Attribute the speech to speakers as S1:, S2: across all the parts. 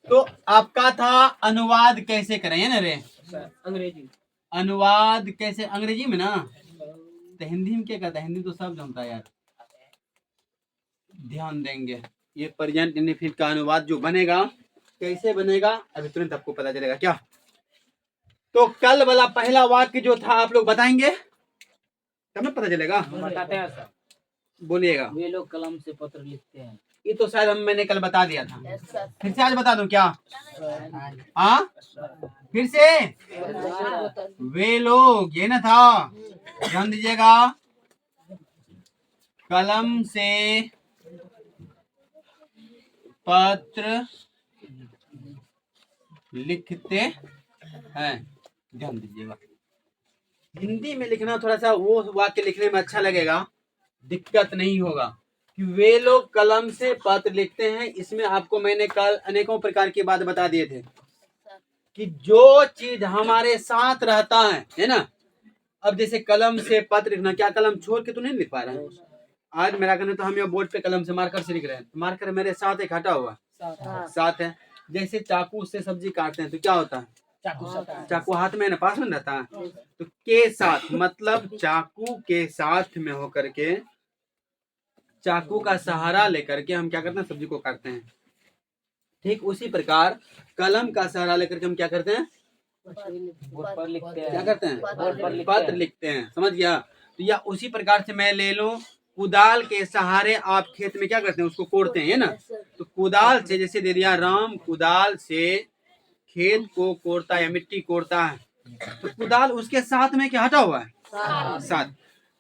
S1: तो आपका था अनुवाद कैसे करें, है ना रे?
S2: अंग्रेजी
S1: अनुवाद कैसे, अंग्रेजी में ना? तो हिंदी में क्या कहता है? हिंदी तो सब जानता है यार। ध्यान देंगे, ये प्रेजेंट इंडेफिनिट का अनुवाद जो बनेगा कैसे बनेगा अभी तुरंत आपको पता चलेगा। क्या तो कल वाला पहला वाक्य जो था आप लोग बताएंगे तब ना पता चलेगा।
S2: बताते हैं सर।
S1: बोलिएगा।
S2: वे लोग कलम से पत्र लिखते हैं।
S1: ये तो शायद मैंने कल बता दिया था, फिर से आज बता दूं क्या? हाँ फिर से वे लोग, ये ना था, ध्यान दीजिएगा। कलम से पत्र लिखते हैं, ध्यान दीजिएगा। हिंदी में लिखना थोड़ा सा वो वाक्य लिखने में अच्छा लगेगा, दिक्कत नहीं होगा कि वे लोग कलम से पत्र लिखते हैं। इसमें आपको मैंने कल अनेकों प्रकार की बात बता दिए थे कि जो चीज हमारे साथ रहता है ना। अब जैसे कलम से पत्र लिखना, क्या कलम छोड़ के तो नहीं लिख पा रहे हैं? आज मेरा कहना तो हम ये बोर्ड पे कलम से मार्कर से लिख रहे हैं, मार्कर मेरे साथ एक हटा हुआ साथ है। जैसे चाकू से सब्जी काटते हैं तो क्या होता है? चाकू हाथ में ना, पास में रहता है। तो के साथ मतलब चाकू के साथ में होकर के, चाकू का सहारा लेकर के हम क्या करते हैं? सब्जी को काटते हैं। ठीक उसी प्रकार कलम का सहारा लेकर के हम क्या करते हैं?
S2: बोर्ड पर लिखते हैं।
S1: क्या करते हैं?
S2: बोर्ड पर लिखते हैं।
S1: पत्र लिखते हैं। समझ गया? तो या उसी प्रकार से मैं ले लूं, कुदाल के सहारे आप खेत में क्या करते हैं? उसको कोड़ते हैं, है ना? तो कुदाल से, जैसे दे दिया, राम कुदाल से खेत को कोड़ता है या मिट्टी कोड़ता है, तो कुदाल उसके साथ में क्या हटा हुआ है? साथ।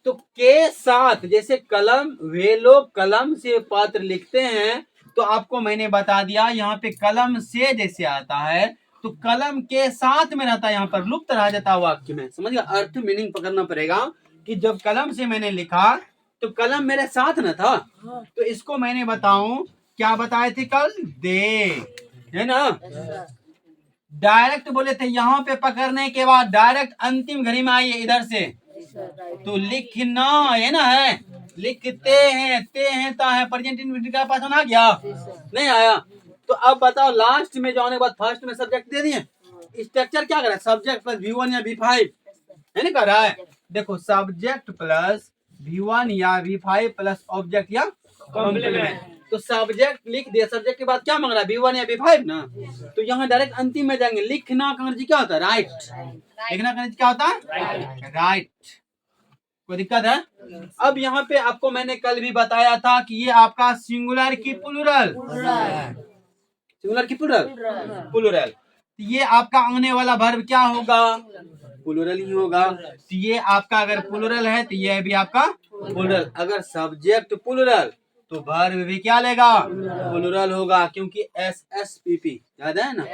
S1: तो के साथ, जैसे कलम, वे लोग कलम से पत्र लिखते हैं, तो आपको मैंने बता दिया यहाँ पे कलम से जैसे आता है तो कलम के साथ में रहता है, यहाँ पर लुप्त रह जाता है वाक्य में। समझ गया? अर्थ मीनिंग पकड़ना पड़ेगा कि जब कलम से मैंने लिखा तो कलम मेरे साथ न था। तो इसको मैंने बताऊं, क्या बताए थे कल? दे, है ना? डायरेक्ट बोले थे, यहाँ पे पकड़ने के बाद डायरेक्ट अंतिम घड़ी में आइए इधर से, तो लिखना, है ना? है लिखते हैं, ते हैं, ता है, प्रेजेंट इंडेफिनिट का पास आ गया? नहीं आया? तो अब बताओ, लास्ट में जो आने के बाद फर्स्ट में सब्जेक्ट दे दिए, स्ट्रक्चर क्या कर रहा है? सब्जेक्ट प्लस V1 या V5, है ना? कर रहा है। देखो, सब्जेक्ट प्लस V1 या V5 प्लस ऑब्जेक्ट या कॉम्प्लीमेंट। तो सब्जेक्ट लिख दिया, सब्जेक्ट के बाद क्या मांग रहा है? V1 या V5 ना। तो यहाँ डायरेक्ट अंतिम में जाएंगे। लिखना का अंग्रेजी क्या होता है? राइट। लिखना का अंग्रेजी क्या होता है? राइट। कोई दिक्कत है? अब यहाँ पे आपको मैंने कल भी बताया था कि ये आपका सिंगुलर की प्लूरल, सिंगुलर की प्लूरल, प्लूरल। ये आपका आने वाला वर्ब क्या होगा? प्लूरल ही होगा। तो ये आपका अगर प्लूरल है तो ये भी आपका प्लूरल। अगर सब्जेक्ट प्लूरल तो वर्ब भी क्या लेगा? प्लूरल होगा, क्योंकि SSPP याद है ना?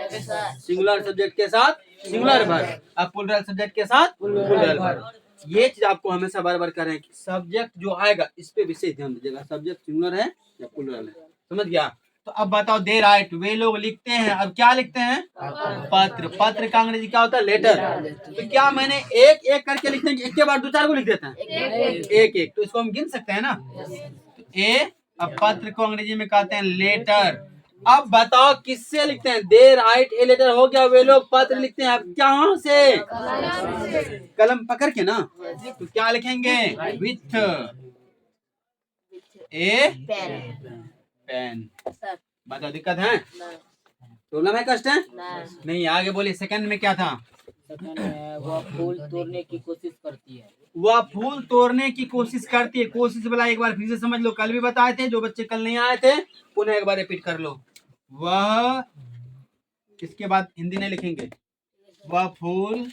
S1: सिंगुलर सब्जेक्ट के साथ सिंगुलर वर्ब, अब प्लूरल सब्जेक्ट के साथ प्लूरल वर्ब। ये चीज आपको हमेशा बार बार कर रहे हैं कि सब्जेक्ट जो आएगा इस पे विशेष ध्यान दीजिएगा, सब्जेक्ट सिंगुलर है या प्लूरल है। समझ गया? तो अब बताओ, दे राइट, वे लोग लिखते हैं। अब क्या लिखते हैं? पत्र। पत्र का अंग्रेजी क्या होता है? लेटर। तो क्या मैंने एक एक करके लिखते हैं, एक के बाद दो चार को लिख देते हैं? एक एक। तो इसको हम गिन सकते हैं ना? ए, अब पत्र को अंग्रेजी में कहते हैं लेटर। अब बताओ किससे लिखते हैं? दे राइट ए लेटर हो गया, वे लोग पत्र लिखते हैं। अब कहाँ से? कलम पकड़ के ना। तो क्या लिखेंगे? With a pen. बताओ, दिक्कत है? प्रॉब्लम है? कष्ट है? नहीं। आगे बोलिए, सेकंड में क्या था?
S2: वह फूल तोड़ने की कोशिश करती है।
S1: वह फूल तोड़ने की कोशिश करती है। कोशिश वाला एक बार फिर से समझ लो, कल भी बताए थे, जो बच्चे कल नहीं आए थे पुनः एक बार रिपीट कर लो। वह, इसके बाद हिंदी नहीं लिखेंगे। वह फूल,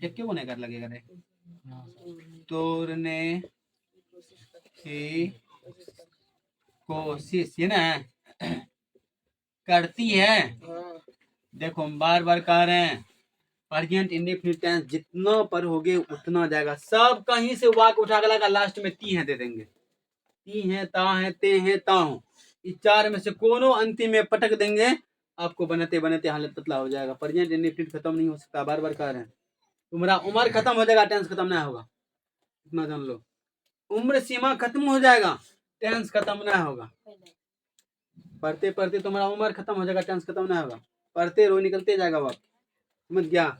S1: एक क्यों नहीं कर लगेगा रे? तोड़ने की कोशिश, ये ना करती है। देखो, हम बार बार कह रहे हैं, प्रेजेंट इंडेफिनिट टेंस जितना पर होगे उतना जाएगा। सब कहीं से वाक उठा के लगा, लास्ट में ती है दे देंगे। ती है, ता है, ते है, ता हूं, इस चार में से कोनो अंतिम में पटक देंगे, आपको बनाते बनाते हालत पतला हो जाएगा। प्रेजेंट इंडेफिनिट खत्म नहीं हो सकता। बार बार कह रहे हैं, तुम्हारा उम्र खत्म हो जाएगा, टेंस खत्म नहीं होगा। इतना जान लो, उम्र सीमा खत्म हो जाएगा, टेंस खत्म नहीं होगा। पढ़ते पढ़ते तुम्हारा उम्र खत्म हो जाएगा, चांस खत्म नहीं होगा। पढ़ते रहो, निकलते जाएगा वक्त। समझ गया?